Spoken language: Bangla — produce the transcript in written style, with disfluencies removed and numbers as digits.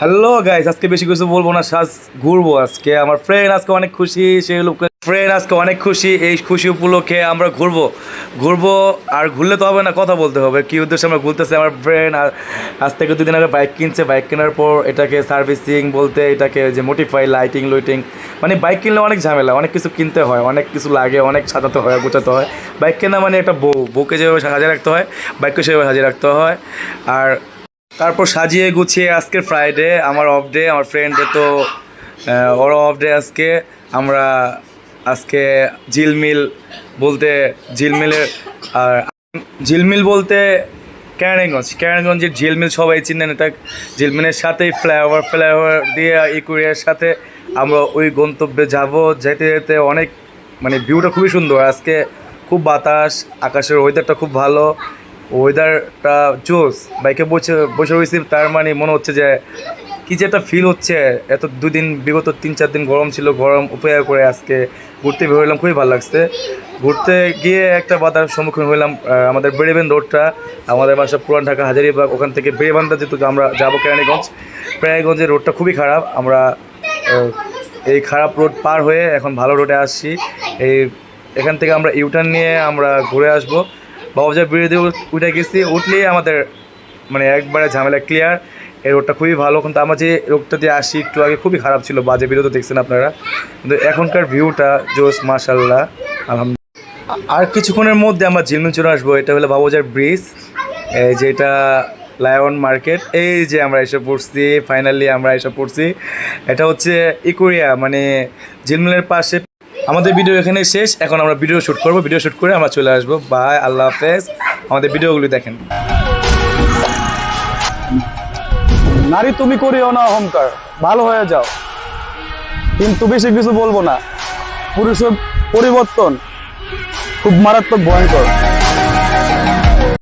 হ্যালো গাইস, আজকে বেশি কিছু বলবো না, ঘুরবো। আজকে আমার ফ্রেন্ড আজকে অনেক খুশি, এই খুশি উপলক্ষে আমরা ঘুরবো। আর ঘুরলে তো হবে না, কথা বলতে হবে কি উদ্দেশ্যে আমরা ঘুরতেছি। আমার ফ্রেন্ড আর আজ থেকে 2 দিন আগে বাইক কিনছে। বাইক কেনার পর এটাকে সার্ভিসিং বলতে এটাকে যে মোটিফাই, লাইটিং মানে বাইক কিনলে অনেক ঝামেলা, অনেক কিছু কিনতে হয়, অনেক কিছু লাগে, অনেক সাজাতে হয়, গোছাতে হয়। বাইক কেনা মানে একটা বউকে যেভাবে সাজিয়ে রাখতে হয়, বাইককে সেভাবে সাজিয়ে রাখতে হয়। আর তারপর সাজিয়ে গুছিয়ে আজকে ফ্রাইডে, আমার অফ ডে, আমার ফ্রেন্ডে তো ওর অফ ডে আজকে। আমরা আজকে ঝিলমিল বলতে কেরানীগঞ্জের ঝিলমিল সবাই চিনেন। এটা ঝিলমিলের সাথেই ফ্লাইওভার দিয়ে ইকুরিয়ার সাথে আমরা ওই গন্তব্যে যেতে যেতে অনেক মানে ভিউটা খুবই সুন্দর। আজকে খুব বাতাস, আকাশের ওয়েদারটা খুব ভালো, ওয়েদারটা জোস। বাইকে বসে রয়েছি, তার মানে মনে হচ্ছে যে কী যে একটা ফিল হচ্ছে। এত বিগত 3-4 দিন গরম ছিল, গরম উপেক্ষা করে আজকে ঘুরতে বের হইলাম, খুবই ভালো লাগছে। ঘুরতে গিয়ে একটা বাধার সম্মুখীন হইলাম। আমাদের বেড়িবাঁধ রোডটা, আমাদের বাসা পুরান ঢাকা হাজারীবাগ, ওখান থেকে বেড়িবাঁধটা যেহেতু আমরা যাবো কেরানীগঞ্জের রোডটা খুবই খারাপ। আমরা এই খারাপ রোড পার হয়ে এখন ভালো রোডে আসছি। এখান থেকে আমরা ইউটার্ন নিয়ে আমরা ঘুরে আসবো। বাবুজার বিরোধী উঠে গেছি, উঠলেই আমাদের মানে একবারে ঝামেলা ক্লিয়ার। এই রোডটা খুবই ভালো, কিন্তু আমরা যে রোডটা দিয়ে আসি একটু আগে খুবই খারাপ ছিল, বাজে বিরোধী দেখছেন আপনারা, কিন্তু এখনকার ভিউটা জোস, মাশাল্লাহ, আলহামদুলিল্লাহ। আর কিছুক্ষণের মধ্যে আমরা ঝিলমিল চলে আসবো। এটা হলো বাবুজার ব্রিজ, এই যেটা লায়ন মার্কেট। এই যে আমরা এসে পড়ছি, ফাইনালি আমরা এসে পড়ছি। এটা হচ্ছে ইকুরিয়া, মানে ঝিলমিলের পাশে। আমাদের ভিডিও এখানে শেষ, এখন আমরা ভিডিও শ্যুট করবো। ভিডিও শ্যুট করে আমরা চলে আসবো। বাই, আল্লাহ হাফেজ। আমাদের ভিডিওগুলি দেখেন। নারী তুমি করিও না অহংকার, ভালো হয়ে যাও, কিন্তু বেশি কিছু বলবো না। পুরুষের পরিবর্তন খুব মারাত্মক, ভয়ঙ্কর।